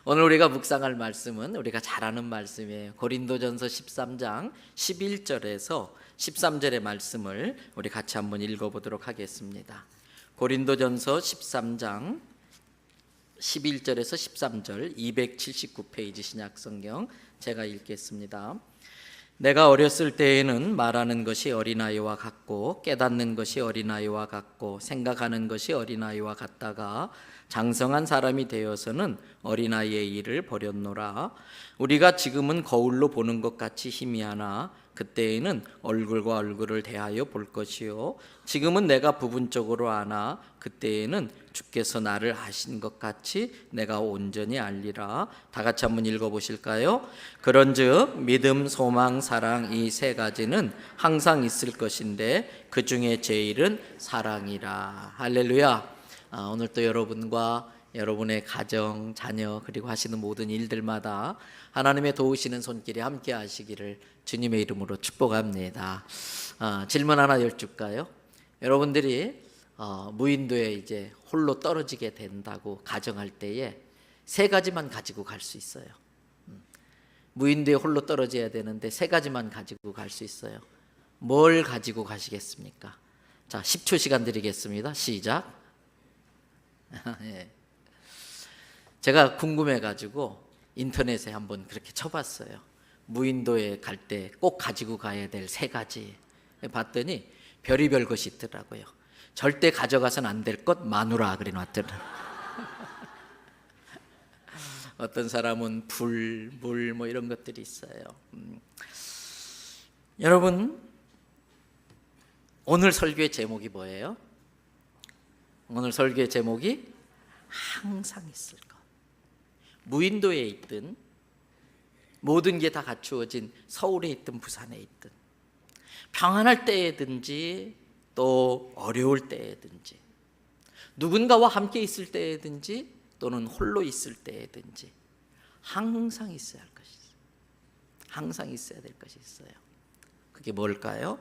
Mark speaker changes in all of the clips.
Speaker 1: 오늘 우리가 묵상할 말씀은 우리가 잘 아는 말씀이에요. 고린도전서 13장 11절에서 13절의 말씀을 우리 같이 한번 읽어보도록 하겠습니다. 고린도전서 13장 11절에서 13절 279페이지 신약성경 제가 읽겠습니다. 내가 어렸을 때에는 말하는 것이 어린아이와 같고 깨닫는 것이 어린아이와 같고 생각하는 것이 어린아이와 같다가 장성한 사람이 되어서는 어린아이의 일을 버렸노라. 우리가 지금은 거울로 보는 것 같이 희미하나 그때에는 얼굴과 얼굴을 대하여 볼 것이요 지금은 내가 부분적으로 아나 그때에는 주께서 나를 아신 것 같이 내가 온전히 알리라. 다 같이 한번 읽어보실까요? 그런즉 믿음, 소망, 사랑 이 세 가지는 항상 있을 것인데 그 중에 제일은 사랑이라. 할렐루야. 오늘 또 여러분과 여러분의 가정, 자녀 그리고 하시는 모든 일들마다 하나님의 도우시는 손길이 함께 하시기를 주님의 이름으로 축복합니다. 질문 하나 여쭐까요? 여러분들이 무인도에 이제 홀로 떨어지게 된다고 가정할 때에 세 가지만 가지고 갈 수 있어요. 무인도에 홀로 떨어져야 되는데 세 가지만 가지고 갈 수 있어요. 뭘 가지고 가시겠습니까? 자, 10초 시간 드리겠습니다. 시작. 예. 제가 궁금해가지고 인터넷에 한번 그렇게 쳐봤어요. 무인도에 갈 때 꼭 가지고 가야 될 세 가지 봤더니 별의별 것이 있더라고요. 절대 가져가선 안 될 것 마누라 그래 놨더라고요. 어떤 사람은 불, 물 뭐 이런 것들이 있어요. 여러분 오늘 설교의 제목이 뭐예요? 오늘 설교의 제목이 항상 있을 것. 무인도에 있든 모든 게 다 갖추어진 서울에 있든 부산에 있든 평안할 때에든지 또 어려울 때에든지 누군가와 함께 있을 때에든지 또는 홀로 있을 때에든지 항상 있어야 할 것이 있어요. 항상 있어야 될 것이 있어요. 그게 뭘까요?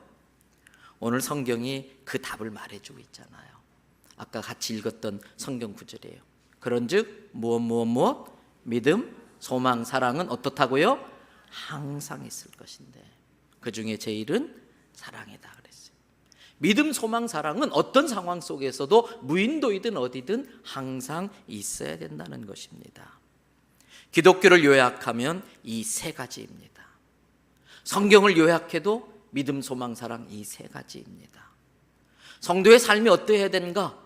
Speaker 1: 오늘 성경이 그 답을 말해주고 있잖아요. 아까 같이 읽었던 성경 구절이에요. 그런즉 무엇 믿음, 소망, 사랑은 어떻다고요? 항상 있을 것인데 그 중에 제일은 사랑이다 그랬어요. 믿음, 소망, 사랑은 어떤 상황 속에서도 무인도이든 어디든 항상 있어야 된다는 것입니다. 기독교를 요약하면 이 세 가지입니다. 성경을 요약해도 믿음, 소망, 사랑 이 세 가지입니다. 성도의 삶이 어떠해야 되는가?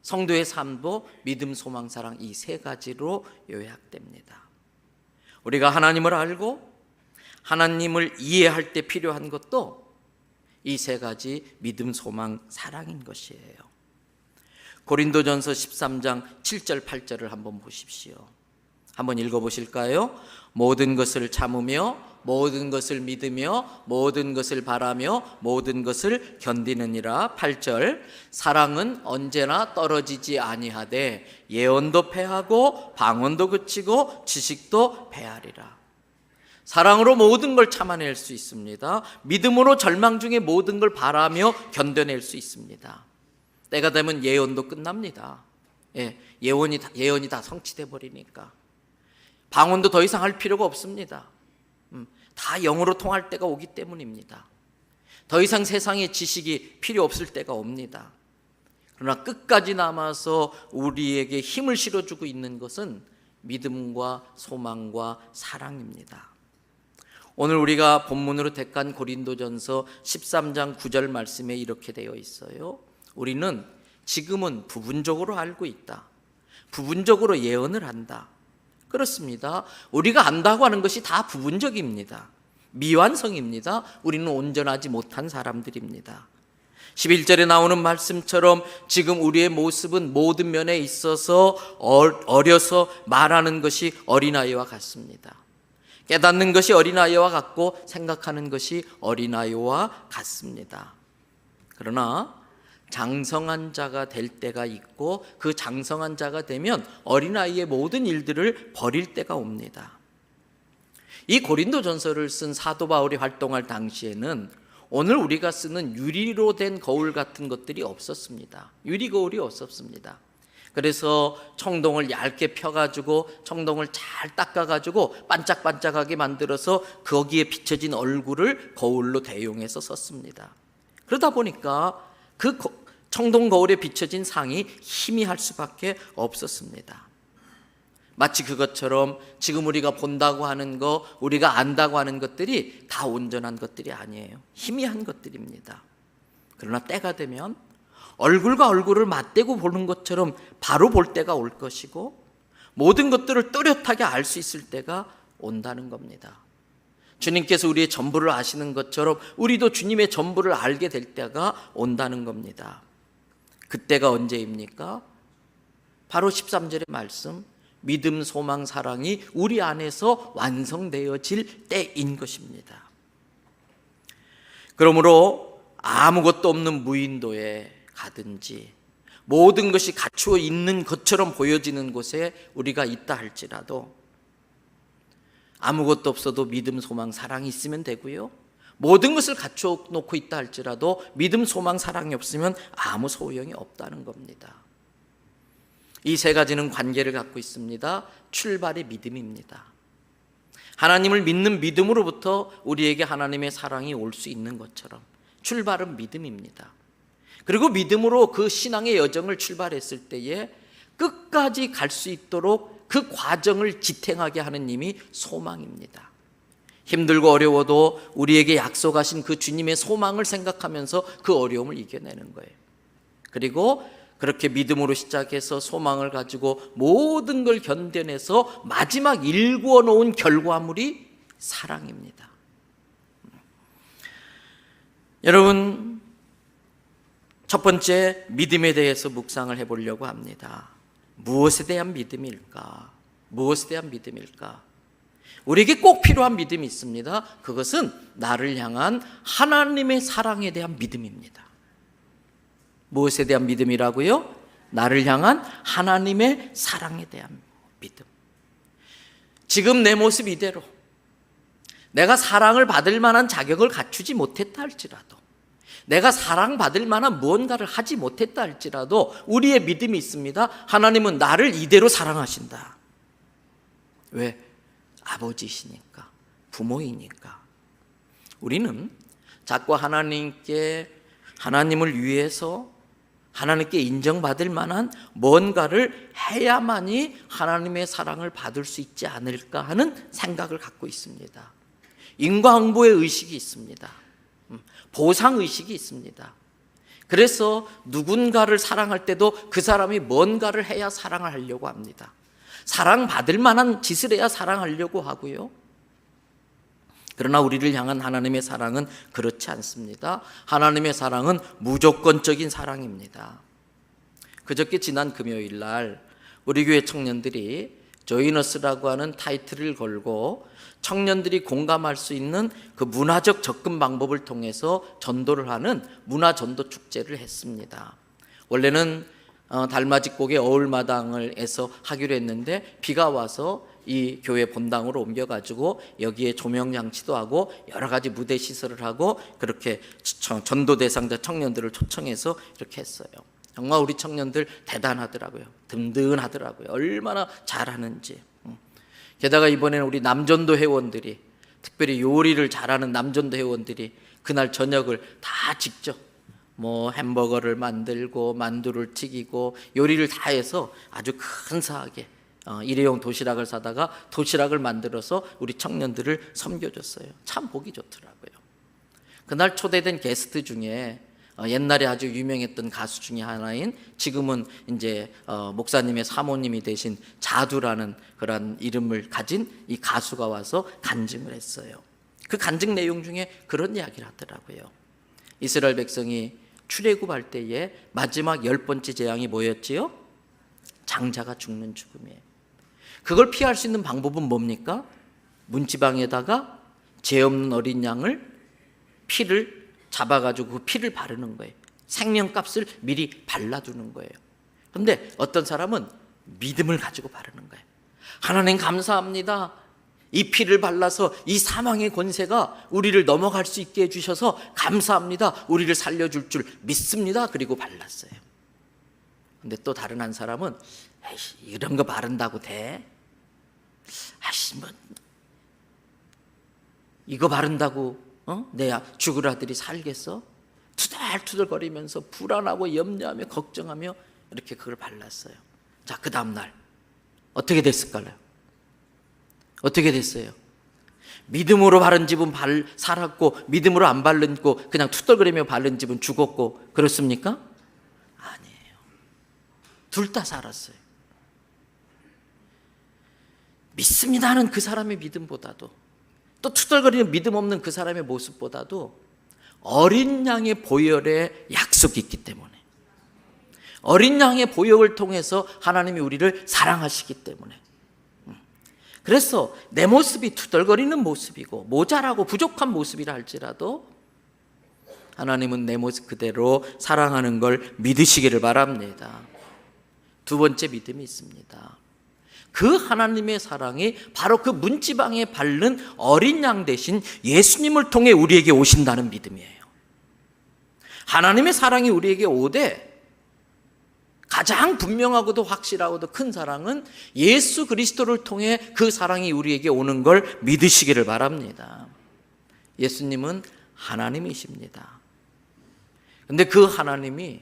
Speaker 1: 성도의 삶도 믿음, 소망, 사랑 이 세 가지로 요약됩니다. 우리가 하나님을 알고 하나님을 이해할 때 필요한 것도 이 세 가지 믿음, 소망, 사랑인 것이에요. 고린도전서 13장 7절 8절을 한번 보십시오. 한번 읽어보실까요? 모든 것을 참으며 모든 것을 믿으며 모든 것을 바라며 모든 것을 견디느니라. 8절 사랑은 언제나 떨어지지 아니하되 예언도 패하고 방언도 그치고 지식도 패하리라. 사랑으로 모든 걸 참아낼 수 있습니다. 믿음으로 절망 중에 모든 걸 바라며 견뎌낼 수 있습니다. 때가 되면 예언도 끝납니다. 예언이 다 성취돼 버리니까 방언도 더 이상 할 필요가 없습니다. 다 영으로 통할 때가 오기 때문입니다. 더 이상 세상의 지식이 필요 없을 때가 옵니다. 그러나 끝까지 남아서 우리에게 힘을 실어주고 있는 것은 믿음과 소망과 사랑입니다. 오늘 우리가 본문으로 택한 고린도전서 13장 9절 말씀에 이렇게 되어 있어요. 우리는 지금은 부분적으로 알고 있다. 부분적으로 예언을 한다. 그렇습니다. 우리가 안다고 하는 것이 다 부분적입니다. 미완성입니다. 우리는 온전하지 못한 사람들입니다. 11절에 나오는 말씀처럼 지금 우리의 모습은 모든 면에 있어서 어려서 말하는 것이 어린아이와 같습니다. 깨닫는 것이 어린아이와 같고 생각하는 것이 어린아이와 같습니다. 그러나 장성한 자가 될 때가 있고 그 장성한 자가 되면 어린아이의 모든 일들을 버릴 때가 옵니다. 이 고린도전서를 쓴 사도 바울이 활동할 당시에는 오늘 우리가 쓰는 유리로 된 거울 같은 것들이 없었습니다. 유리 거울이 없었습니다. 그래서 청동을 얇게 펴가지고 청동을 잘 닦아가지고 반짝반짝하게 만들어서 거기에 비춰진 얼굴을 거울로 대용해서 썼습니다. 그러다 보니까 그 청동 거울에 비춰진 상이 희미할 수밖에 없었습니다. 마치 그것처럼 지금 우리가 본다고 하는 거, 우리가 안다고 하는 것들이 다 온전한 것들이 아니에요. 희미한 것들입니다. 그러나 때가 되면 얼굴과 얼굴을 맞대고 보는 것처럼 바로 볼 때가 올 것이고, 모든 것들을 또렷하게 알 수 있을 때가 온다는 겁니다. 주님께서 우리의 전부를 아시는 것처럼 우리도 주님의 전부를 알게 될 때가 온다는 겁니다. 그때가 언제입니까? 바로 13절의 말씀, 믿음, 소망, 사랑이 우리 안에서 완성되어질 때인 것입니다. 그러므로 아무것도 없는 무인도에 가든지 모든 것이 갖추어 있는 것처럼 보여지는 곳에 우리가 있다 할지라도 아무것도 없어도 믿음, 소망, 사랑이 있으면 되고요, 모든 것을 갖추어 놓고 있다 할지라도 믿음, 소망, 사랑이 없으면 아무 소용이 없다는 겁니다. 이 세 가지는 관계를 갖고 있습니다. 출발이 믿음입니다. 하나님을 믿는 믿음으로부터 우리에게 하나님의 사랑이 올 수 있는 것처럼 출발은 믿음입니다. 그리고 믿음으로 그 신앙의 여정을 출발했을 때에 끝까지 갈 수 있도록 그 과정을 지탱하게 하는 힘이 소망입니다. 힘들고 어려워도 우리에게 약속하신 그 주님의 소망을 생각하면서 그 어려움을 이겨내는 거예요. 그리고 그렇게 믿음으로 시작해서 소망을 가지고 모든 걸 견뎌내서 마지막 일구어 놓은 결과물이 사랑입니다. 여러분, 첫 번째 믿음에 대해서 묵상을 해보려고 합니다. 무엇에 대한 믿음일까? 무엇에 대한 믿음일까? 우리에게 꼭 필요한 믿음이 있습니다. 그것은 나를 향한 하나님의 사랑에 대한 믿음입니다. 무엇에 대한 믿음이라고요? 나를 향한 하나님의 사랑에 대한 믿음. 지금 내 모습 이대로 내가 사랑을 받을 만한 자격을 갖추지 못했다 할지라도, 내가 사랑받을 만한 무언가를 하지 못했다 할지라도 우리의 믿음이 있습니다. 하나님은 나를 이대로 사랑하신다. 왜? 아버지시니까, 부모이니까. 우리는 자꾸 하나님을 위해서 하나님께 인정받을 만한 뭔가를 해야만이 하나님의 사랑을 받을 수 있지 않을까 하는 생각을 갖고 있습니다. 인과응보의 의식이 있습니다. 보상의식이 있습니다. 그래서 누군가를 사랑할 때도 그 사람이 뭔가를 해야 사랑을 하려고 합니다. 사랑받을 만한 짓을 해야 사랑하려고 하고요. 그러나 우리를 향한 하나님의 사랑은 그렇지 않습니다. 하나님의 사랑은 무조건적인 사랑입니다. 그저께 지난 금요일 날 우리 교회 청년들이 조이너스라고 하는 타이틀을 걸고 청년들이 공감할 수 있는 그 문화적 접근 방법을 통해서 전도를 하는 문화전도 축제를 했습니다. 원래는 달맞이곡의 어울마당을 해서 하기로 했는데 비가 와서 이 교회 본당으로 옮겨가지고 여기에 조명장치도 하고 여러 가지 무대 시설을 하고 그렇게 전도 대상자 청년들을 초청해서 이렇게 했어요. 정말 우리 청년들 대단하더라고요. 든든하더라고요. 얼마나 잘하는지. 게다가 이번에는 우리 남전도 회원들이, 특별히 요리를 잘하는 남전도 회원들이 그날 저녁을 다 직접 햄버거를 만들고 만두를 튀기고 요리를 다 해서 아주 근사하게 일회용 도시락을 사다가 도시락을 만들어서 우리 청년들을 섬겨줬어요. 참 보기 좋더라고요. 그날 초대된 게스트 중에 옛날에 아주 유명했던 가수 중에 하나인, 지금은 이제 목사님의 사모님이 되신 자두라는 그런 이름을 가진 이 가수가 와서 간증을 했어요. 그 간증 내용 중에 그런 이야기를 하더라고요. 이스라엘 백성이 출애굽할 때에 마지막 10번째 재앙이 뭐였지요? 장자가 죽는 죽음이에요. 그걸 피할 수 있는 방법은 뭡니까? 문지방에다가 죄 없는 어린 양을 피를 잡아가지고 그 피를 바르는 거예요. 생명값을 미리 발라두는 거예요. 그런데 어떤 사람은 믿음을 가지고 바르는 거예요. 하나님 감사합니다. 이 피를 발라서 이 사망의 권세가 우리를 넘어갈 수 있게 해주셔서 감사합니다. 우리를 살려줄 줄 믿습니다. 그리고 발랐어요. 근데 또 다른 한 사람은 에이씨, 이런 거 바른다고 돼? 아이씨, 뭐 이거 바른다고 내 죽을 아들이 살겠어? 투덜투덜거리면서 불안하고 염려하며 걱정하며 이렇게 그걸 발랐어요. 자, 그 다음날 어떻게 됐을까요? 어떻게 됐어요? 믿음으로 바른 집은 살았고 믿음으로 안 바르고 그냥 투덜거리며 바른 집은 죽었고, 그렇습니까? 아니에요. 둘 다 살았어요. 믿습니다 하는 그 사람의 믿음보다도, 또 투덜거리는 믿음 없는 그 사람의 모습보다도 어린 양의 보혈의 약속이 있기 때문에, 어린 양의 보혈을 통해서 하나님이 우리를 사랑하시기 때문에, 그래서 내 모습이 투덜거리는 모습이고 모자라고 부족한 모습이라 할지라도 하나님은 내 모습 그대로 사랑하는 걸 믿으시기를 바랍니다. 두 번째 믿음이 있습니다. 그 하나님의 사랑이 바로 그 문지방에 바른 어린 양 대신 예수님을 통해 우리에게 오신다는 믿음이에요. 하나님의 사랑이 우리에게 오되 가장 분명하고도 확실하고도 큰 사랑은 예수 그리스도를 통해 그 사랑이 우리에게 오는 걸 믿으시기를 바랍니다. 예수님은 하나님이십니다. 그런데 그 하나님이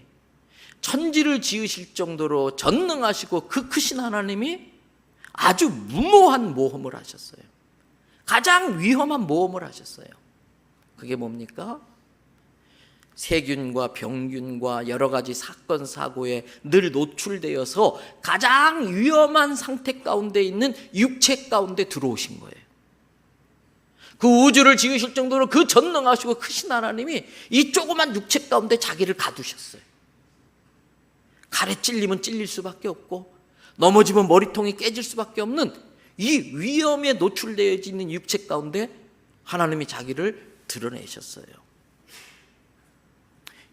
Speaker 1: 천지를 지으실 정도로 전능하시고 그 크신 하나님이 아주 무모한 모험을 하셨어요. 가장 위험한 모험을 하셨어요. 그게 뭡니까? 세균과 병균과 여러 가지 사건 사고에 늘 노출되어서 가장 위험한 상태 가운데 있는 육체 가운데 들어오신 거예요. 그 우주를 지으실 정도로 그 전능하시고 크신 하나님이 이 조그만 육체 가운데 자기를 가두셨어요. 칼에 찔리면 찔릴 수밖에 없고 넘어지면 머리통이 깨질 수밖에 없는 이 위험에 노출되어 있는 육체 가운데 하나님이 자기를 드러내셨어요.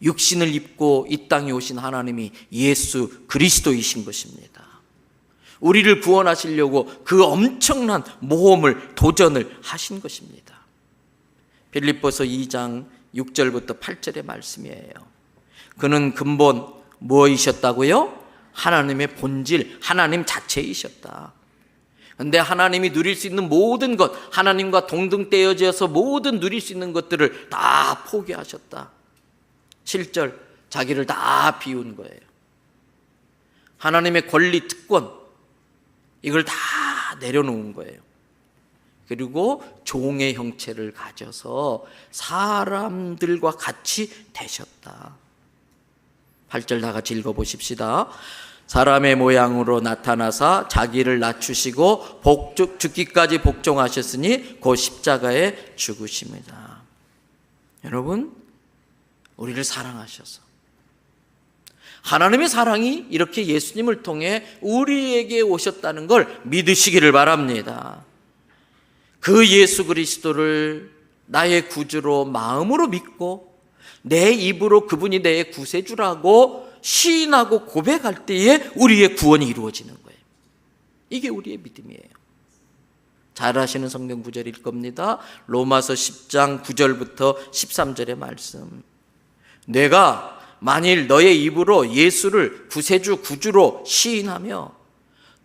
Speaker 1: 육신을 입고 이 땅에 오신 하나님이 예수 그리스도이신 것입니다. 우리를 구원하시려고 그 엄청난 모험을, 도전을 하신 것입니다. 빌립보서 2장 6절부터 8절의 말씀이에요. 그는 근본 무엇이셨다고요? 하나님의 본질, 하나님 자체이셨다. 그런데 하나님이 누릴 수 있는 모든 것, 하나님과 동등되어져서 모든 누릴 수 있는 것들을 다 포기하셨다. 7절, 자기를 다 비운 거예요. 하나님의 권리, 특권, 이걸 다 내려놓은 거예요. 그리고 종의 형체를 가져서 사람들과 같이 되셨다. 8절 다 같이 읽어보십시다. 사람의 모양으로 나타나사 자기를 낮추시고 죽기까지 복종하셨으니 곧 십자가에 죽으십니다. 여러분, 우리를 사랑하셔서 하나님의 사랑이 이렇게 예수님을 통해 우리에게 오셨다는 걸 믿으시기를 바랍니다. 그 예수 그리스도를 나의 구주로 마음으로 믿고 내 입으로 그분이 내 구세주라고 시인하고 고백할 때에 우리의 구원이 이루어지는 거예요. 이게 우리의 믿음이에요. 잘 아시는 성경 구절일 겁니다. 로마서 10장 9절부터 13절의 말씀. 내가 만일 너의 입으로 예수를 구세주, 구주로 시인하며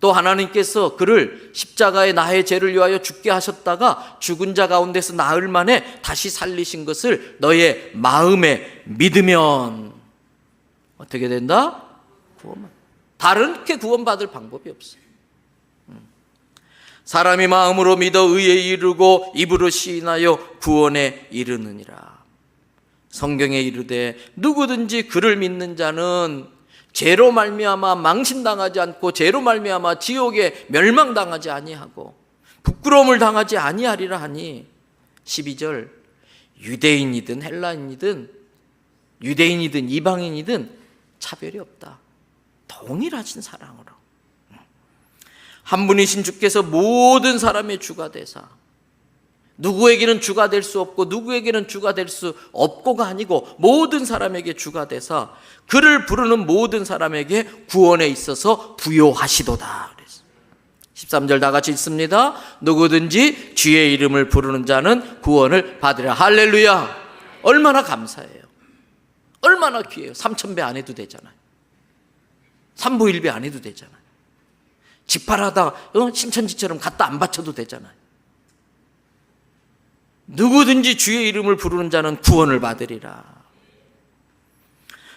Speaker 1: 또 하나님께서 그를 십자가에 나의 죄를 위하여 죽게 하셨다가 죽은 자 가운데서 나흘 만에 다시 살리신 것을 너의 마음에 믿으면 어떻게 된다? 구원받. 다른게 구원받을 방법이 없어요. 사람이 마음으로 믿어 의에 이르고 입으로 시인하여 구원에 이르느니라. 성경에 이르되 누구든지 그를 믿는 자는 죄로 말미암아 망신당하지 않고 죄로 말미암아 지옥에 멸망당하지 아니하고 부끄러움을 당하지 아니하리라 하니 12절 유대인이든 헬라인이든 유대인이든 이방인이든 차별이 없다. 동일하신 사랑으로 한 분이신 주께서 모든 사람의 주가 되사 누구에게는 주가 될 수 없고 누구에게는 주가 될 수 없고가 아니고 모든 사람에게 주가 되사 그를 부르는 모든 사람에게 구원에 있어서 부요하시도다. 13절 다 같이 읽습니다. 누구든지 주의 이름을 부르는 자는 구원을 받으리라. 할렐루야. 얼마나 감사해요. 얼마나 귀해요. 3,000배 안 해도 되잖아요. 삼보일비 안 해도 되잖아요. 집팔하다 신천지처럼 갖다 안 바쳐도 되잖아요. 누구든지 주의 이름을 부르는 자는 구원을 받으리라.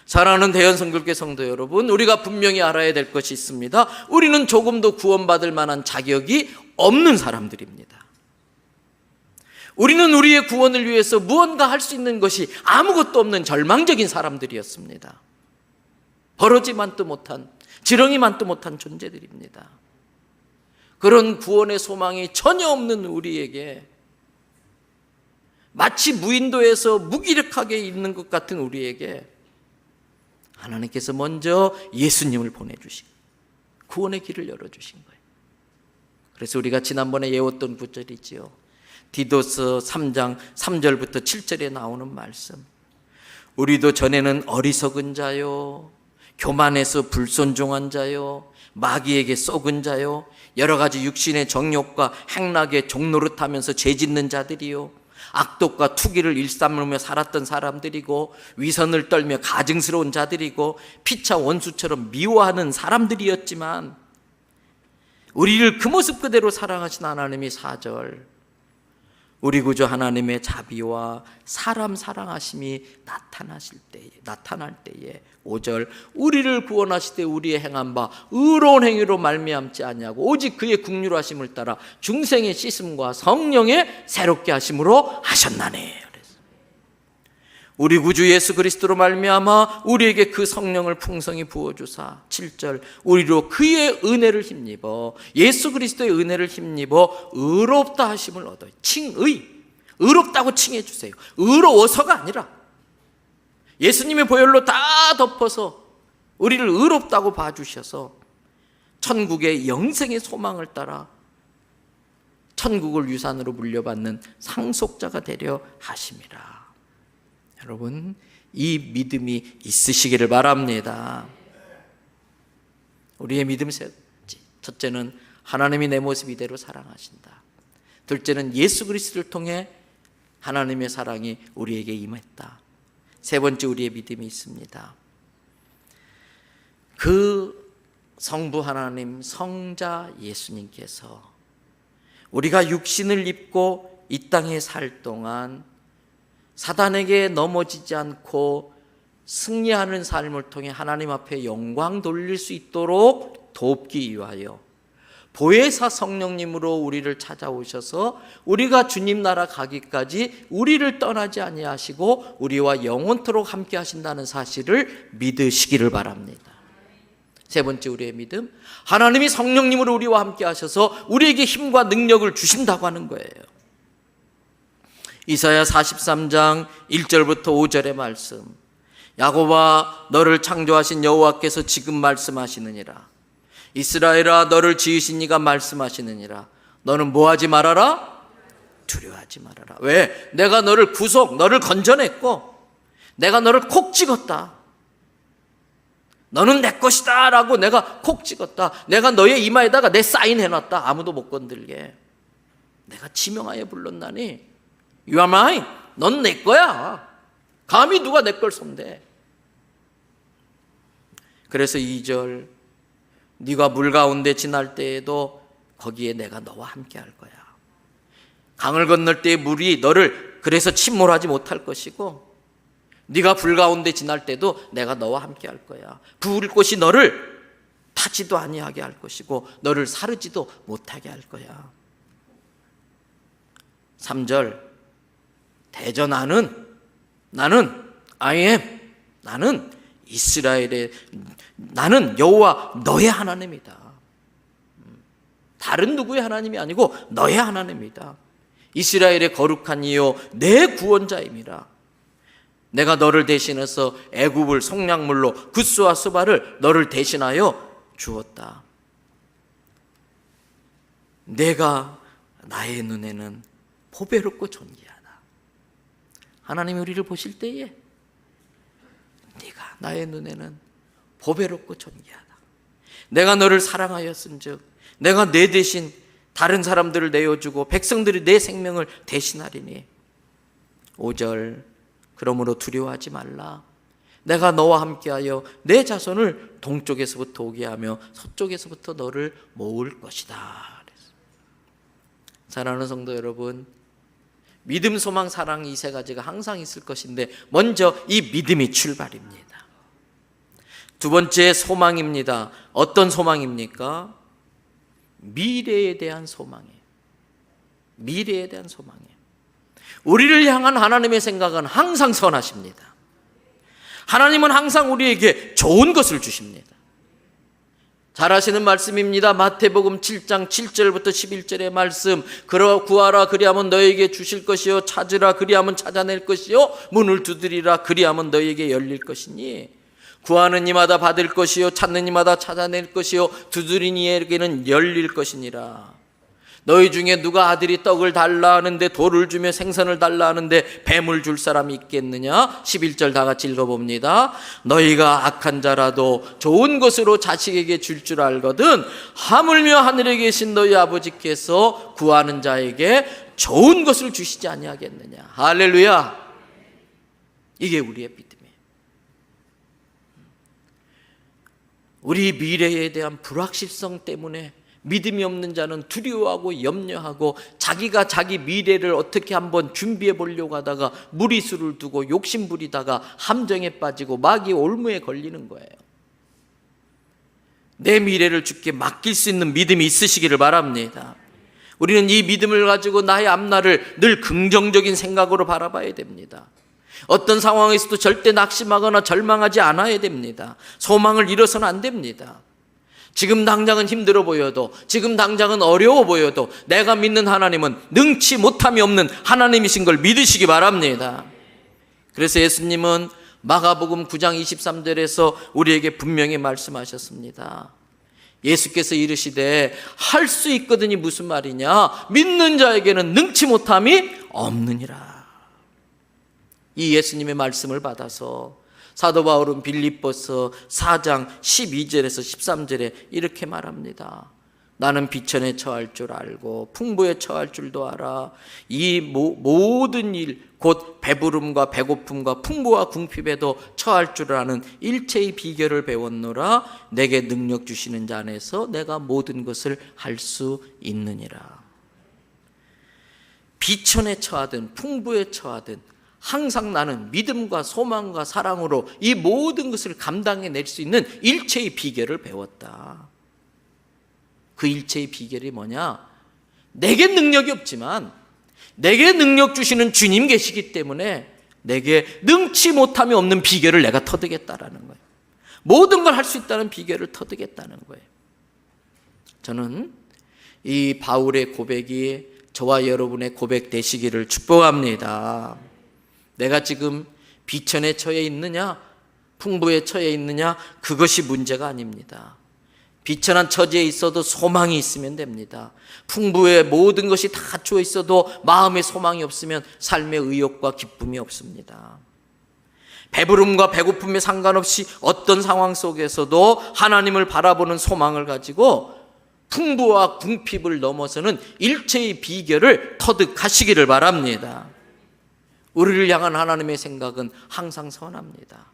Speaker 1: 사랑하는 대연성결교 성도 여러분, 우리가 분명히 알아야 될 것이 있습니다. 우리는 조금도 구원받을 만한 자격이 없는 사람들입니다. 우리는 우리의 구원을 위해서 무언가 할 수 있는 것이 아무것도 없는 절망적인 사람들이었습니다. 버러지만도 못한, 지렁이만도 못한 존재들입니다. 그런 구원의 소망이 전혀 없는 우리에게, 마치 무인도에서 무기력하게 있는 것 같은 우리에게 하나님께서 먼저 예수님을 보내주신, 구원의 길을 열어주신 거예요. 그래서 우리가 지난번에 외웠던 구절이지요. 디도서 3장 3절부터 7절에 나오는 말씀. 우리도 전에는 어리석은 자요, 교만해서 불순종한 자요, 마귀에게 쏘은 자요, 여러 가지 육신의 정욕과 행락에 종노릇하면서 죄짓는 자들이요, 악독과 투기를 일삼으며 살았던 사람들이고, 위선을 떨며 가증스러운 자들이고, 피차 원수처럼 미워하는 사람들이었지만, 우리를 그 모습 그대로 사랑하신 하나님이 4절, 우리 구주 하나님의 자비와 사람 사랑하심이 나타날 때에 5절, 우리를 구원하시되 우리의 행한 바 의로운 행위로 말미암지 아니하고 오직 그의 긍휼하심을 따라 중생의 씻음과 성령의 새롭게 하심으로 하셨나니. 우리 구주 예수 그리스도로 말미암아 우리에게 그 성령을 풍성히 부어주사 7절, 우리로 그의 은혜를 힘입어, 예수 그리스도의 은혜를 힘입어 의롭다 하심을 얻어요. 칭의, 의롭다고 칭해 주세요. 의로워서가 아니라 예수님의 보혈로 다 덮어서 우리를 의롭다고 봐주셔서 천국의 영생의 소망을 따라 천국을 유산으로 물려받는 상속자가 되려 하심이라. 여러분, 이 믿음이 있으시기를 바랍니다. 우리의 믿음 세웠지. 첫째는 하나님이 내 모습 이대로 사랑하신다. 둘째는 예수 그리스도를 통해 하나님의 사랑이 우리에게 임했다. 세 번째, 우리의 믿음이 있습니다. 그 성부 하나님, 성자 예수님께서 우리가 육신을 입고 이 땅에 살 동안 사단에게 넘어지지 않고 승리하는 삶을 통해 하나님 앞에 영광 돌릴 수 있도록 돕기 위하여 보혜사 성령님으로 우리를 찾아오셔서 우리가 주님 나라 가기까지 우리를 떠나지 아니하시고 우리와 영원토록 함께 하신다는 사실을 믿으시기를 바랍니다. 세 번째, 우리의 믿음, 하나님이 성령님으로 우리와 함께 하셔서 우리에게 힘과 능력을 주신다고 하는 거예요. 이사야 43장 1절부터 5절의 말씀. 야곱아, 너를 창조하신 여호와께서 지금 말씀하시느니라. 이스라엘아, 너를 지으신 이가 말씀하시느니라. 너는 뭐하지 말아라? 두려워하지 말아라. 왜? 내가 너를 너를 건져냈고 내가 너를 콕 찍었다. 너는 내 것이다 라고 내가 콕 찍었다. 내가 너의 이마에다가 내 사인해놨다. 아무도 못 건들게. 내가 지명하여 불렀나니 You are mine. 넌 내 거야. 감히 누가 내 걸 손대. 그래서 2절, 네가 물 가운데 지날 때에도 거기에 내가 너와 함께 할 거야. 강을 건널 때의 물이 너를 그래서 침몰하지 못할 것이고, 네가 불 가운데 지날 때도 내가 너와 함께 할 거야. 불꽃이 너를 타지도 아니하게 할 것이고 너를 사르지도 못하게 할 거야. 3절, 대저 나는 I am, 나는 이스라엘의, 나는 여호와 너의 하나님이다. 다른 누구의 하나님이 아니고 너의 하나님이다. 이스라엘의 거룩한 이요 내 구원자임이라. 내가 너를 대신해서 애굽을 속량물로 굿스와 수바를 너를 대신하여 주었다. 내가 나의 눈에는 보배롭고 존귀하다. 하나님이 우리를 보실 때에 네가 나의 눈에는 보배롭고 존귀하다. 내가 너를 사랑하였은즉 내가 내 대신 다른 사람들을 내어주고 백성들이 내 생명을 대신하리니. 5절, 그러므로 두려워하지 말라. 내가 너와 함께하여 내 자손을 동쪽에서부터 오게 하며 서쪽에서부터 너를 모을 것이다. 사랑하는 성도 여러분, 믿음, 소망, 사랑 이 세 가지가 항상 있을 것인데 먼저 이 믿음이 출발입니다. 두 번째 소망입니다. 어떤 소망입니까? 미래에 대한 소망이에요. 미래에 대한 소망이에요. 우리를 향한 하나님의 생각은 항상 선하십니다. 하나님은 항상 우리에게 좋은 것을 주십니다. 잘 아시는 말씀입니다. 마태복음 7장 7절부터 11절의 말씀. 구하라 그리하면 너에게 주실 것이요, 찾으라 그리하면 찾아낼 것이요, 문을 두드리라 그리하면 너에게 열릴 것이니 구하는 이마다 받을 것이요, 찾는 이마다 찾아낼 것이요, 두드리는 이에게는 열릴 것이니라. 너희 중에 누가 아들이 떡을 달라 하는데 돌을 주며 생선을 달라 하는데 뱀을 줄 사람이 있겠느냐? 11절 다 같이 읽어봅니다. 너희가 악한 자라도 좋은 것으로 자식에게 줄 줄 알거든 하물며 하늘에 계신 너희 아버지께서 구하는 자에게 좋은 것을 주시지 아니하겠느냐. 할렐루야. 이게 우리의 믿음이에요. 우리 미래에 대한 불확실성 때문에 믿음이 없는 자는 두려워하고 염려하고 자기가 자기 미래를 어떻게 한번 준비해 보려고 하다가 무리수를 두고 욕심 부리다가 함정에 빠지고 마귀 올무에 걸리는 거예요. 내 미래를 주께 맡길 수 있는 믿음이 있으시기를 바랍니다. 우리는 이 믿음을 가지고 나의 앞날을 늘 긍정적인 생각으로 바라봐야 됩니다. 어떤 상황에서도 절대 낙심하거나 절망하지 않아야 됩니다. 소망을 잃어서는 안 됩니다. 지금 당장은 힘들어 보여도, 지금 당장은 어려워 보여도 내가 믿는 하나님은 능치 못함이 없는 하나님이신 걸 믿으시기 바랍니다. 그래서 예수님은 마가복음 9장 23절에서 우리에게 분명히 말씀하셨습니다. 예수께서 이르시되 할 수 있거든이 무슨 말이냐? 믿는 자에게는 능치 못함이 없느니라. 이 예수님의 말씀을 받아서 사도 바울은 빌립보서 4장 12절에서 13절에 이렇게 말합니다. 나는 비천에 처할 줄 알고 풍부에 처할 줄도 알아. 이 모든 일 곧 배부름과 배고픔과 풍부와 궁핍에도 처할 줄 아는 일체의 비결을 배웠노라. 내게 능력 주시는 자 안에서 내가 모든 것을 할 수 있느니라. 비천에 처하든 풍부에 처하든 항상 나는 믿음과 소망과 사랑으로 이 모든 것을 감당해낼 수 있는 일체의 비결을 배웠다. 그 일체의 비결이 뭐냐? 내게 능력이 없지만 내게 능력 주시는 주님 계시기 때문에 내게 능치 못함이 없는 비결을 내가 터득했다라는 거예요. 모든 걸 할 수 있다는 비결을 터득했다는 거예요. 저는 이 바울의 고백이 저와 여러분의 고백 되시기를 축복합니다. 내가 지금 비천에 처해 있느냐, 풍부에 처해 있느냐, 그것이 문제가 아닙니다. 비천한 처지에 있어도 소망이 있으면 됩니다. 풍부에 모든 것이 다 갖추어 있어도 마음에 소망이 없으면 삶의 의욕과 기쁨이 없습니다. 배부름과 배고픔에 상관없이 어떤 상황 속에서도 하나님을 바라보는 소망을 가지고 풍부와 궁핍을 넘어서는 일체의 비결을 터득하시기를 바랍니다. 우리를 향한 하나님의 생각은 항상 선합니다.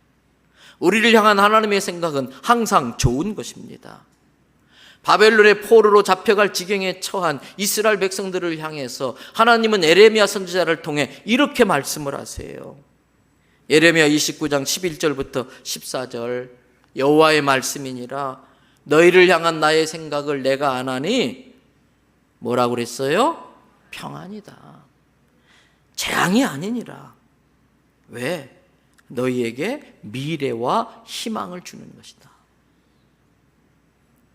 Speaker 1: 우리를 향한 하나님의 생각은 항상 좋은 것입니다. 바벨론의 포로로 잡혀갈 지경에 처한 이스라엘 백성들을 향해서 하나님은 에레미야 선지자를 통해 이렇게 말씀을 하세요. 에레미야 29장 11절부터 14절 여호와의 말씀이니라 너희를 향한 나의 생각을 내가 아나니 뭐라고 그랬어요? 평안이다. 재앙이 아니니라. 왜? 너희에게 미래와 희망을 주는 것이다.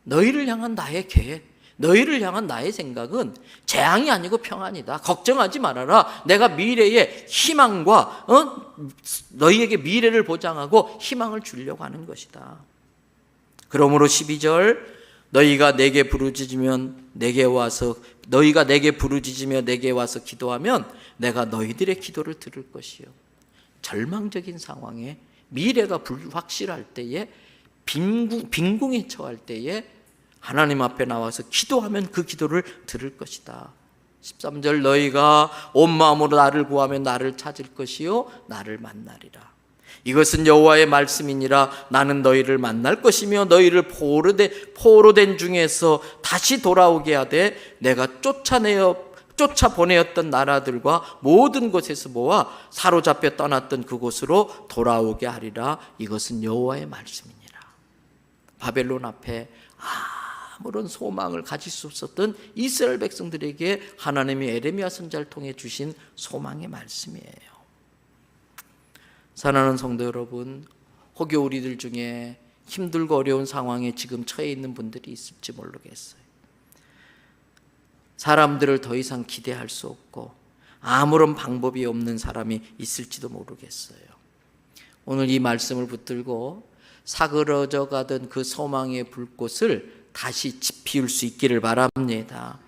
Speaker 1: 너희를 향한 나의 계획, 너희를 향한 나의 생각은 재앙이 아니고 평안이다. 걱정하지 말아라. 내가 미래의 희망과 너희에게 미래를 보장하고 희망을 주려고 하는 것이다. 그러므로 12절 너희가 내게 부르짖으면 내게 와서 너희가 내게 부르짖으며 내게 와서 기도하면 내가 너희들의 기도를 들을 것이요. 절망적인 상황에 미래가 불확실할 때에 빈궁에 처할 때에 하나님 앞에 나와서 기도하면 그 기도를 들을 것이다. 13절 너희가 온 마음으로 나를 구하면 나를 찾을 것이요 나를 만나리라. 이것은 여호와의 말씀이니라. 나는 너희를 만날 것이며 너희를 포로된 중에서 다시 돌아오게 하되 내가 쫓아보내었던 나라들과 모든 곳에서 모아 사로잡혀 떠났던 그곳으로 돌아오게 하리라. 이것은 여호와의 말씀이니라. 바벨론 앞에 아무런 소망을 가질 수 없었던 이스라엘 백성들에게 하나님이 에레미야 선지자를 통해 주신 소망의 말씀이에요. 사랑하는 성도 여러분, 혹여 우리들 중에 힘들고 어려운 상황에 지금 처해 있는 분들이 있을지 모르겠어요. 사람들을 더 이상 기대할 수 없고 아무런 방법이 없는 사람이 있을지도 모르겠어요. 오늘 이 말씀을 붙들고 사그러져 가던 그 소망의 불꽃을 다시 피울 수 있기를 바랍니다.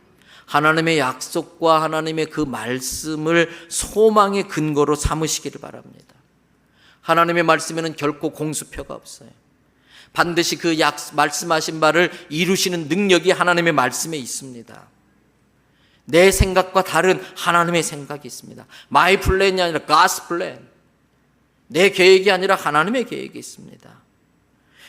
Speaker 1: 하나님의 약속과 하나님의 그 말씀을 소망의 근거로 삼으시기를 바랍니다. 하나님의 말씀에는 결코 공수표가 없어요. 반드시 그 말씀하신 바를 이루시는 능력이 하나님의 말씀에 있습니다. 내 생각과 다른 하나님의 생각이 있습니다. My plan이 아니라 God's plan. 내 계획이 아니라 하나님의 계획이 있습니다.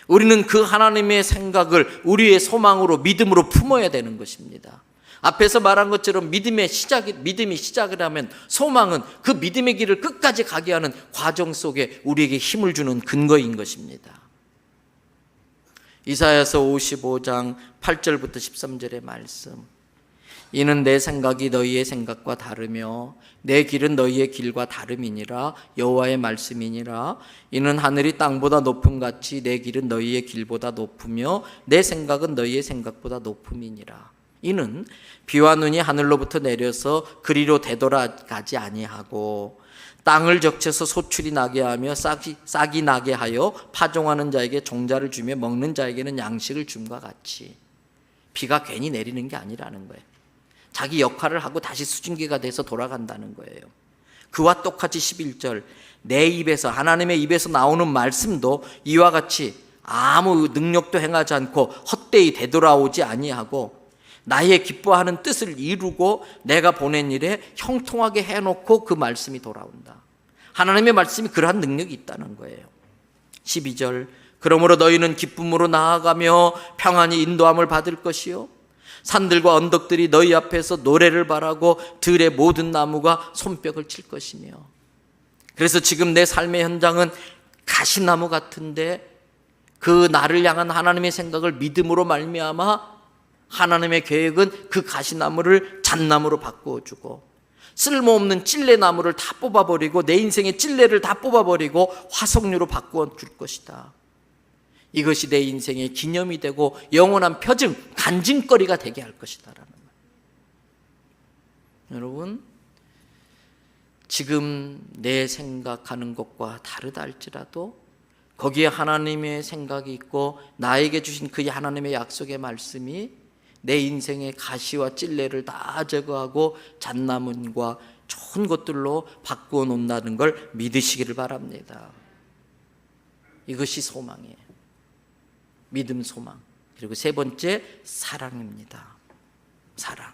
Speaker 1: 우리는 그 하나님의 생각을 우리의 소망으로 믿음으로 품어야 되는 것입니다. 앞에서 말한 것처럼 믿음이 시작을 하면 소망은 그 믿음의 길을 끝까지 가게 하는 과정 속에 우리에게 힘을 주는 근거인 것입니다. 이사야서 55장 8절부터 13절의 말씀. 이는 내 생각이 너희의 생각과 다르며 내 길은 너희의 길과 다름이니라. 여호와의 말씀이니라. 이는 하늘이 땅보다 높음같이 내 길은 너희의 길보다 높으며 내 생각은 너희의 생각보다 높음이니라. 이는 비와 눈이 하늘로부터 내려서 그리로 되돌아가지 아니하고 땅을 적셔서 소출이 나게 하며 싹이 나게 하여 파종하는 자에게 종자를 주며 먹는 자에게는 양식을 줌과 같이. 비가 괜히 내리는 게 아니라는 거예요. 자기 역할을 하고 다시 수증기가 돼서 돌아간다는 거예요. 그와 똑같이 11절, 내 입에서, 하나님의 입에서 나오는 말씀도 이와 같이 아무 능력도 행하지 않고 헛되이 되돌아오지 아니하고 나의 기뻐하는 뜻을 이루고 내가 보낸 일에 형통하게 해놓고 그 말씀이 돌아온다. 하나님의 말씀이 그러한 능력이 있다는 거예요. 12절, 그러므로 너희는 기쁨으로 나아가며 평안히 인도함을 받을 것이요 산들과 언덕들이 너희 앞에서 노래를 바라고 들의 모든 나무가 손뼉을 칠 것이며. 그래서 지금 내 삶의 현장은 가시나무 같은데 그 나를 향한 하나님의 생각을 믿음으로 말미암아 하나님의 계획은 그 가시나무를 잣나무로 바꾸어주고 쓸모없는 찔레나무를 다 뽑아버리고 내 인생의 찔레를 다 뽑아버리고 화석류로 바꾸어 줄 것이다. 이것이 내 인생의 기념이 되고 영원한 표징, 간증거리가 되게 할 것이다 라는 거예요. 여러분, 지금 내 생각하는 것과 다르다 할지라도 거기에 하나님의 생각이 있고 나에게 주신 그 하나님의 약속의 말씀이 내 인생의 가시와 찔레를 다 제거하고 잣나무와 좋은 것들로 바꾸어 놓는다는 걸 믿으시기를 바랍니다. 이것이 소망이에요. 믿음, 소망. 그리고 세 번째, 사랑입니다. 사랑.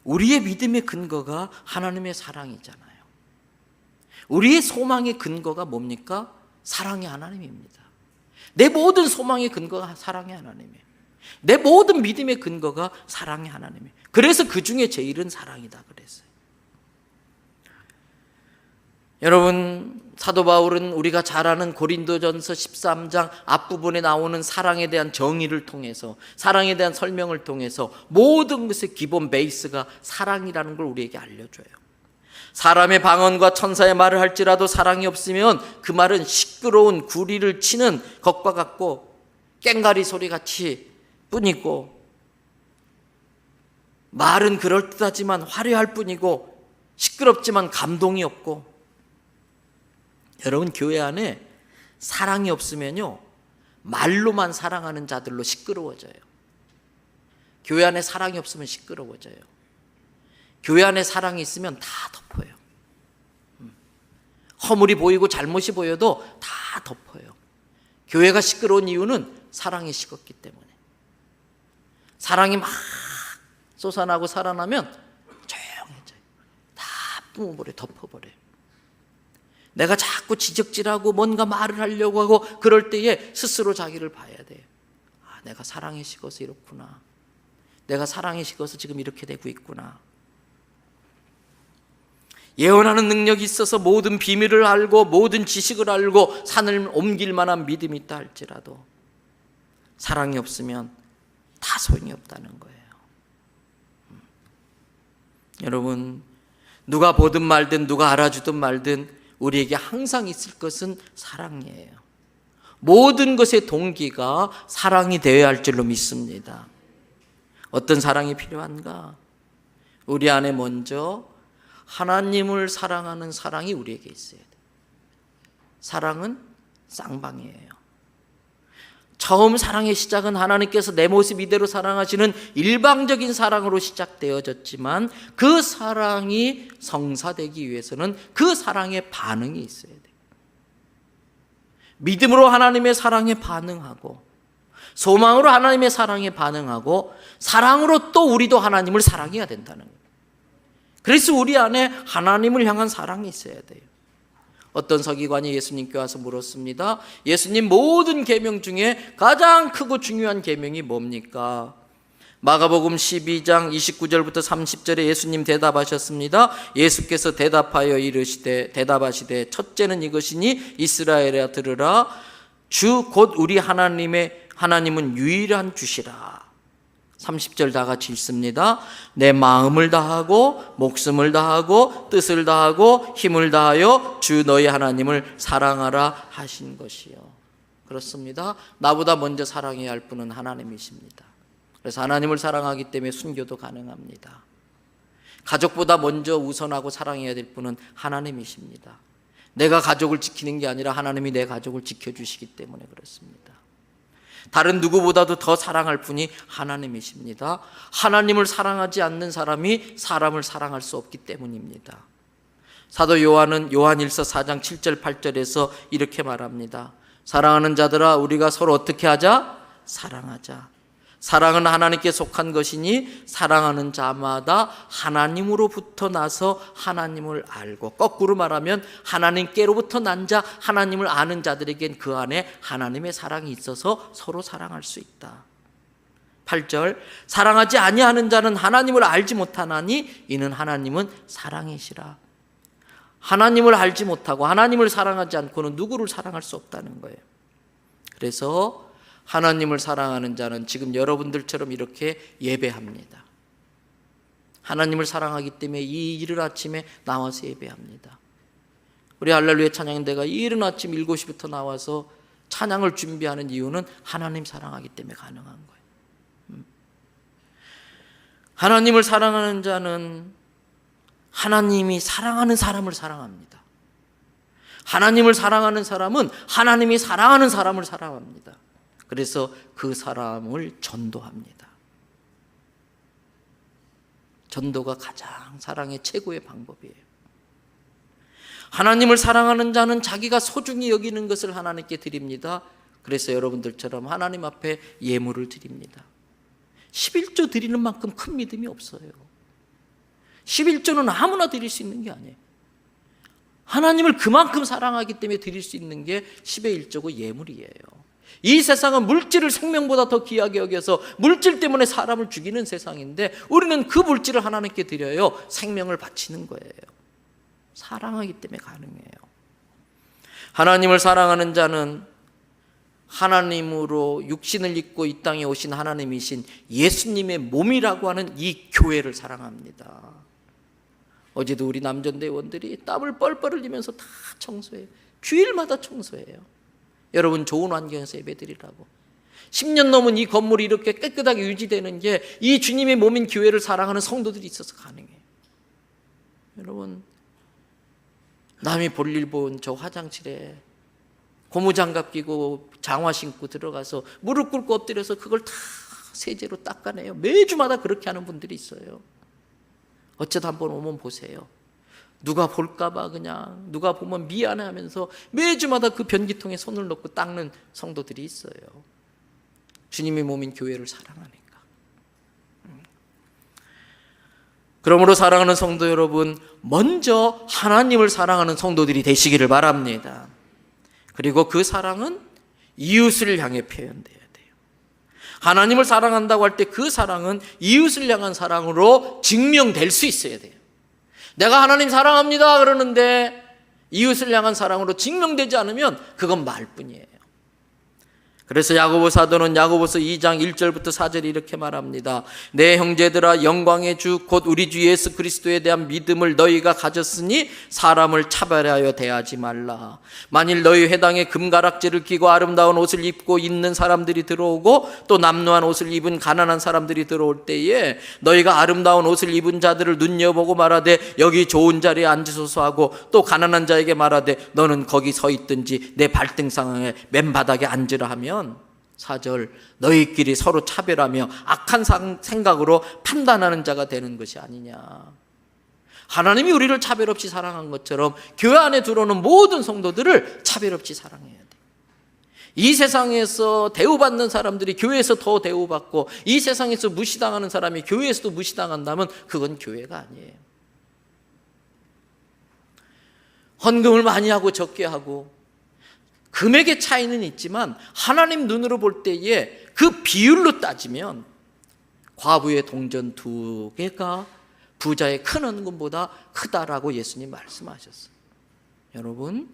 Speaker 1: 우리의 믿음의 근거가 하나님의 사랑이잖아요. 우리의 소망의 근거가 뭡니까? 사랑의 하나님입니다. 내 모든 소망의 근거가 사랑의 하나님이에요. 내 모든 믿음의 근거가 사랑의 하나님이에요. 그래서 그 중에 제일은 사랑이다 그랬어요. 여러분, 사도 바울은 우리가 잘 아는 고린도전서 13장 앞부분에 나오는 사랑에 대한 정의를 통해서, 사랑에 대한 설명을 통해서 모든 것의 기본 베이스가 사랑이라는 걸 우리에게 알려줘요. 사람의 방언과 천사의 말을 할지라도 사랑이 없으면 그 말은 시끄러운 구리를 치는 것과 같고 꽹가리 소리같이 뿐이고, 말은 그럴듯하지만 화려할 뿐이고 시끄럽지만 감동이 없고. 여러분, 교회 안에 사랑이 없으면요, 말로만 사랑하는 자들로 시끄러워져요. 교회 안에 사랑이 없으면 시끄러워져요. 교회 안에 사랑이 있으면 다 덮어요. 허물이 보이고 잘못이 보여도 다 덮어요. 교회가 시끄러운 이유는 사랑이 식었기 때문에. 사랑이 막 솟아나고 살아나면 조용해져요. 다 뿜어버려요. 덮어버려요. 내가 자꾸 지적질하고 뭔가 말을 하려고 하고 그럴 때에 스스로 자기를 봐야 돼요. 아, 내가 사랑에 식어서 이렇구나. 내가 사랑에 식어서 지금 이렇게 되고 있구나. 예언하는 능력이 있어서 모든 비밀을 알고 모든 지식을 알고 산을 옮길 만한 믿음이 있다 할지라도 사랑이 없으면 다 소용이 없다는 거예요. 여러분, 누가 보든 말든 누가 알아주든 말든 우리에게 항상 있을 것은 사랑이에요. 모든 것의 동기가 사랑이 되어야 할 줄로 믿습니다. 어떤 사랑이 필요한가? 우리 안에 먼저 하나님을 사랑하는 사랑이 우리에게 있어야 돼요. 사랑은 쌍방이에요. 처음 사랑의 시작은 하나님께서 내 모습 이대로 사랑하시는 일방적인 사랑으로 시작되어졌지만 그 사랑이 성사되기 위해서는 그 사랑의 반응이 있어야 돼요. 믿음으로 하나님의 사랑에 반응하고 소망으로 하나님의 사랑에 반응하고 사랑으로 또 우리도 하나님을 사랑해야 된다는 거예요. 그래서 우리 안에 하나님을 향한 사랑이 있어야 돼요. 어떤 서기관이 예수님께 와서 물었습니다. 예수님, 모든 계명 중에 가장 크고 중요한 계명이 뭡니까? 마가복음 12장 29절부터 30절에 예수님 대답하셨습니다. 예수께서 대답하시되 첫째는 이것이니 이스라엘아 들으라. 주 곧 우리 하나님은 유일한 주시라. 30절 다 같이 읽습니다. 내 마음을 다하고 목숨을 다하고 뜻을 다하고 힘을 다하여 주 너희 하나님을 사랑하라 하신 것이요. 그렇습니다. 나보다 먼저 사랑해야 할 분은 하나님이십니다. 그래서 하나님을 사랑하기 때문에 순교도 가능합니다. 가족보다 먼저 우선하고 사랑해야 될 분은 하나님이십니다. 내가 가족을 지키는 게 아니라 하나님이 내 가족을 지켜주시기 때문에 그렇습니다. 다른 누구보다도 더 사랑할 분이 하나님이십니다. 하나님을 사랑하지 않는 사람이 사람을 사랑할 수 없기 때문입니다. 사도 요한은 요한일서 4장 7절 8절에서 이렇게 말합니다. 사랑하는 자들아, 우리가 서로 어떻게 하자? 사랑하자. 사랑은 하나님께 속한 것이니 사랑하는 자마다 하나님으로부터 나서 하나님을 알고, 거꾸로 말하면 하나님께로부터 난 자, 하나님을 아는 자들에겐 그 안에 하나님의 사랑이 있어서 서로 사랑할 수 있다. 8절, 사랑하지 아니하는 자는 하나님을 알지 못하나니 이는 하나님은 사랑이시라. 하나님을 알지 못하고 하나님을 사랑하지 않고는 누구를 사랑할 수 없다는 거예요. 그래서 하나님을 사랑하는 자는 지금 여러분들처럼 이렇게 예배합니다. 하나님을 사랑하기 때문에 이 이른 아침에 나와서 예배합니다. 우리 할렐루야 찬양대가 이 이른 아침 7시부터 나와서 찬양을 준비하는 이유는 하나님 사랑하기 때문에 가능한 거예요. 하나님을 사랑하는 자는 하나님이 사랑하는 사람을 사랑합니다. 하나님을 사랑하는 사람은 하나님이 사랑하는 사람을 사랑합니다. 그래서 그 사람을 전도합니다. 전도가 가장 사랑의 최고의 방법이에요. 하나님을 사랑하는 자는 자기가 소중히 여기는 것을 하나님께 드립니다. 그래서 여러분들처럼 하나님 앞에 예물을 드립니다. 11조 드리는 만큼 큰 믿음이 없어요. 11조는 아무나 드릴 수 있는 게 아니에요. 하나님을 그만큼 사랑하기 때문에 드릴 수 있는 게 10의 1조고 예물이에요. 이 세상은 물질을 생명보다 더 귀하게 여겨서 물질 때문에 사람을 죽이는 세상인데 우리는 그 물질을 하나님께 드려요. 생명을 바치는 거예요. 사랑하기 때문에 가능해요. 하나님을 사랑하는 자는 하나님으로 육신을 입고 이 땅에 오신 하나님이신 예수님의 몸이라고 하는 이 교회를 사랑합니다. 어제도 우리 남전대원들이 땀을 뻘뻘 흘리면서 다 청소해요. 주일마다 청소해요. 여러분 좋은 환경에서 예배드리라고. 10년 넘은 이 건물이 이렇게 깨끗하게 유지되는 게 이 주님의 몸인 교회를 사랑하는 성도들이 있어서 가능해요. 여러분, 남이 볼일 본 저 화장실에 고무장갑 끼고 장화 신고 들어가서 무릎 꿇고 엎드려서 그걸 다 세제로 닦아내요. 매주마다 그렇게 하는 분들이 있어요. 어쩌다 한번 오면 보세요. 누가 볼까봐 그냥 누가 보면 미안해하면서 매주마다 그 변기통에 손을 넣고 닦는 성도들이 있어요. 주님의 몸인 교회를 사랑하니까. 그러므로 사랑하는 성도 여러분, 먼저 하나님을 사랑하는 성도들이 되시기를 바랍니다. 그리고 그 사랑은 이웃을 향해 표현돼야 돼요. 하나님을 사랑한다고 할 때 그 사랑은 이웃을 향한 사랑으로 증명될 수 있어야 돼요. 내가 하나님 사랑합니다 그러는데 이웃을 향한 사랑으로 증명되지 않으면 그건 말뿐이에요. 그래서 야고보 사도는 야고보서 2장 1절부터 4절에 이렇게 말합니다. 내 형제들아, 영광의 주 곧 우리 주 예수 그리스도에 대한 믿음을 너희가 가졌으니 사람을 차별하여 대하지 말라. 만일 너희 회당에 금가락지를 끼고 아름다운 옷을 입고 있는 사람들이 들어오고 또 남루한 옷을 입은 가난한 사람들이 들어올 때에 너희가 아름다운 옷을 입은 자들을 눈여보고 말하되 여기 좋은 자리에 앉으소서 하고 또 가난한 자에게 말하되 너는 거기 서 있든지 내 발등상에 맨바닥에 앉으라 하면 4절, 너희끼리 서로 차별하며 악한 생각으로 판단하는 자가 되는 것이 아니냐. 하나님이 우리를 차별 없이 사랑한 것처럼 교회 안에 들어오는 모든 성도들을 차별 없이 사랑해야 돼. 이 세상에서 대우받는 사람들이 교회에서 더 대우받고 이 세상에서 무시당하는 사람이 교회에서도 무시당한다면 그건 교회가 아니에요. 헌금을 많이 하고 적게 하고 금액의 차이는 있지만 하나님 눈으로 볼 때에 그 비율로 따지면 과부의 동전 2개가 부자의 큰 헌금보다 크다라고 예수님 말씀하셨어요. 여러분,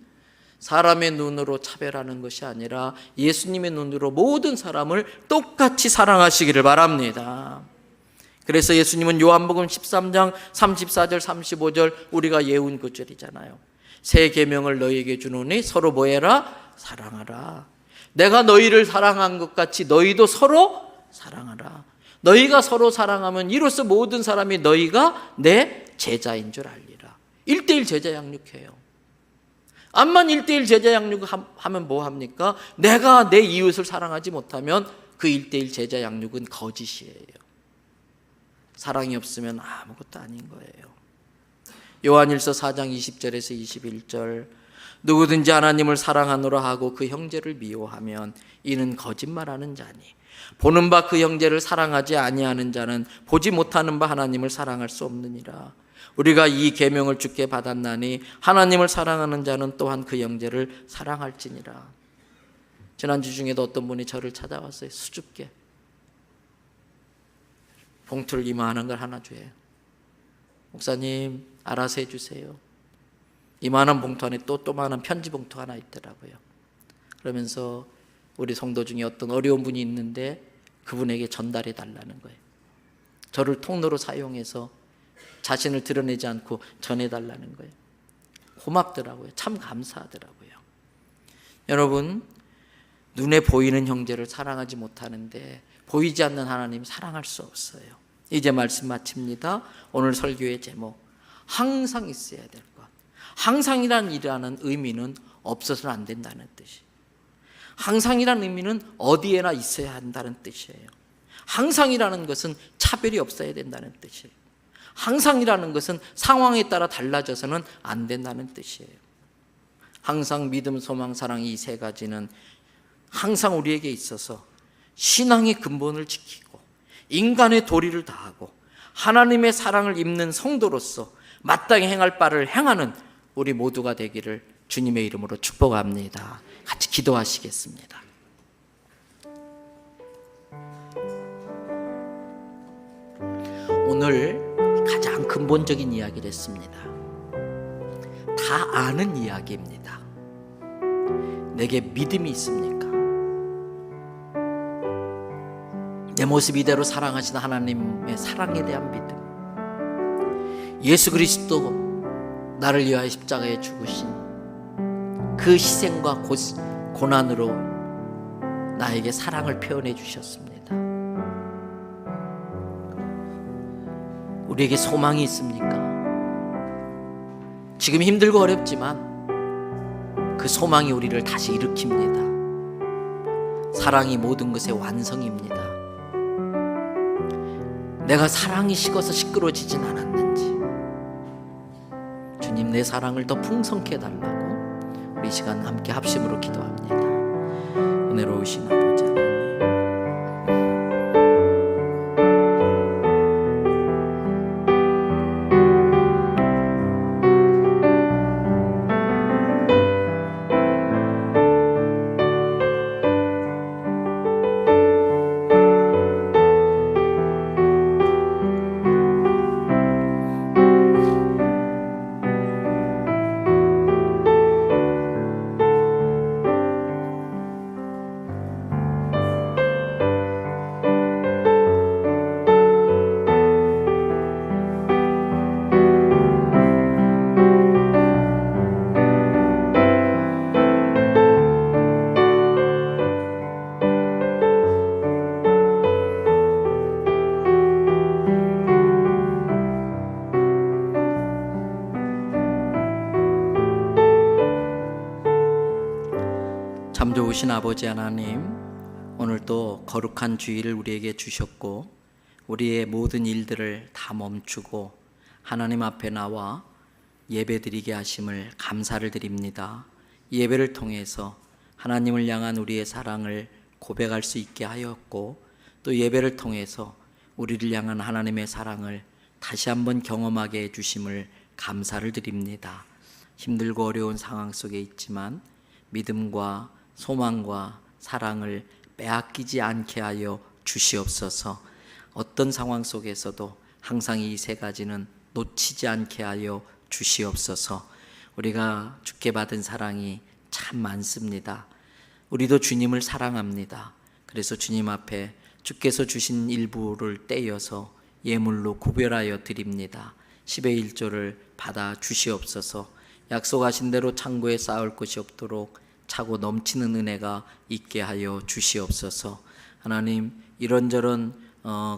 Speaker 1: 사람의 눈으로 차별하는 것이 아니라 예수님의 눈으로 모든 사람을 똑같이 사랑하시기를 바랍니다. 그래서 예수님은 요한복음 13장 34절 35절 우리가 예운 구절이잖아요. 새 계명을 너희에게 주노니 서로 뭐해라? 사랑하라. 내가 너희를 사랑한 것 같이 너희도 서로 사랑하라. 너희가 서로 사랑하면 이로써 모든 사람이 너희가 내 제자인 줄 알리라. 1:1 제자 양육해요. 암만 1:1 제자 양육하면 뭐 합니까? 내가 내 이웃을 사랑하지 못하면 그 1:1 제자 양육은 거짓이에요. 사랑이 없으면 아무것도 아닌 거예요. 요한일서 4장 20절에서 21절, 누구든지 하나님을 사랑하노라 하고 그 형제를 미워하면 이는 거짓말하는 자니 보는 바 그 형제를 사랑하지 아니하는 자는 보지 못하는 바 하나님을 사랑할 수 없느니라. 우리가 이 계명을 주께 받았나니 하나님을 사랑하는 자는 또한 그 형제를 사랑할지니라. 지난주 중에도 어떤 분이 저를 찾아왔어요. 수줍게 봉투를 이만한 걸 하나 줘요. 목사님 알아서 해주세요. 이만한 봉투 안에 또 많은 편지 봉투 하나 있더라고요. 그러면서 우리 성도 중에 어떤 어려운 분이 있는데 그분에게 전달해 달라는 거예요. 저를 통로로 사용해서 자신을 드러내지 않고 전해달라는 거예요. 고맙더라고요. 참 감사하더라고요. 여러분, 눈에 보이는 형제를 사랑하지 못하는데 보이지 않는 하나님 사랑할 수 없어요. 이제 말씀 마칩니다. 오늘 설교의 제목, 항상 있어야 될 것. 항상이라는 의미는 없어서는 안 된다는 뜻이에요. 항상이라는 의미는 어디에나 있어야 한다는 뜻이에요. 항상이라는 것은 차별이 없어야 된다는 뜻이에요. 항상이라는 것은 상황에 따라 달라져서는 안 된다는 뜻이에요. 항상 믿음, 소망, 사랑 이 세 가지는 항상 우리에게 있어서 신앙의 근본을 지키고 인간의 도리를 다하고 하나님의 사랑을 입는 성도로서 마땅히 행할 바를 행하는 우리 모두가 되기를 주님의 이름으로 축복합니다. 같이 기도하시겠습니다. 오늘 가장 근본적인 이야기를 했습니다. 다 아는 이야기입니다. 내게 믿음이 있습니까? 내 모습 이대로 사랑하시는 하나님의 사랑에 대한 믿음, 예수 그리스도 나를 위하여 십자가에 죽으신 그 희생과 고난으로 나에게 사랑을 표현해 주셨습니다. 우리에게 소망이 있습니까? 지금 힘들고 어렵지만 그 소망이 우리를 다시 일으킵니다. 사랑이 모든 것의 완성입니다. 내가 사랑이 식어서 시끄러지진 않았는지 주님, 내 사랑을 더 풍성케 해달라고 우리 시간 함께 합심으로 기도합니다. 은혜로우신 아버지 하나님, 좋으신 아버지 하나님, 오늘도 거룩한 주일을 우리에게 주셨고 우리의 모든 일들을 다 멈추고 하나님 앞에 나와 예배드리게 하심을 감사를 드립니다. 예배를 통해서 하나님을 향한 우리의 사랑을 고백할 수 있게 하였고, 또 예배를 통해서 우리를 향한 하나님의 사랑을 다시 한번 경험하게 해주심을 감사를 드립니다. 힘들고 어려운 상황 속에 있지만 믿음과 소망과 사랑을 빼앗기지 않게 하여 주시옵소서. 어떤 상황 속에서도 항상 이 세 가지는 놓치지 않게 하여 주시옵소서. 우리가 주께 받은 사랑이 참 많습니다. 우리도 주님을 사랑합니다. 그래서 주님 앞에 주께서 주신 일부를 떼어서 예물로 구별하여 드립니다. 10의 1조를 받아 주시옵소서. 약속하신 대로 창고에 쌓을 것이 없도록 차고 넘치는 은혜가 있게 하여 주시옵소서. 하나님, 이런저런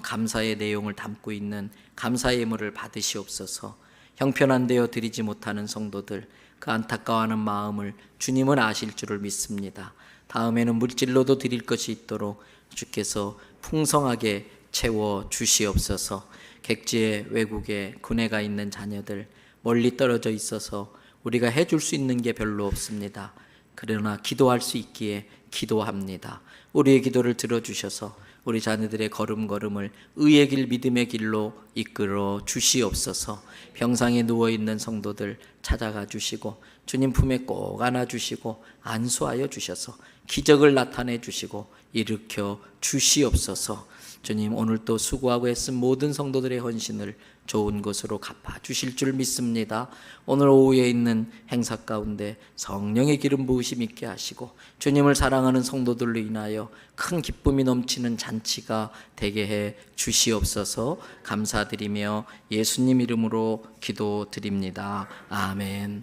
Speaker 1: 감사의 내용을 담고 있는 감사 예물을 받으시옵소서. 형편한 되어 드리지 못하는 성도들, 그 안타까워하는 마음을 주님은 아실 줄을 믿습니다. 다음에는 물질로도 드릴 것이 있도록 주께서 풍성하게 채워 주시옵소서. 객지에 외국에 군에가 있는 자녀들, 멀리 떨어져 있어서 우리가 해줄 수 있는 게 별로 없습니다. 그러나 기도할 수 있기에 기도합니다. 우리의 기도를 들어주셔서 우리 자녀들의 걸음걸음을 의의 길, 믿음의 길로 이끌어 주시옵소서. 병상에 누워있는 성도들 찾아가 주시고 주님 품에 꼭 안아주시고 안수하여 주셔서 기적을 나타내 주시고 일으켜 주시옵소서. 주님, 오늘 또 수고하고 애쓴 모든 성도들의 헌신을 좋은 것으로 갚아 주실 줄 믿습니다. 오늘 오후에 있는 행사 가운데 성령의 기름 부으심 있게 하시고 주님을 사랑하는 성도들로 인하여 큰 기쁨이 넘치는 잔치가 되게 해 주시옵소서. 감사드리며 예수님 이름으로 기도드립니다. 아멘.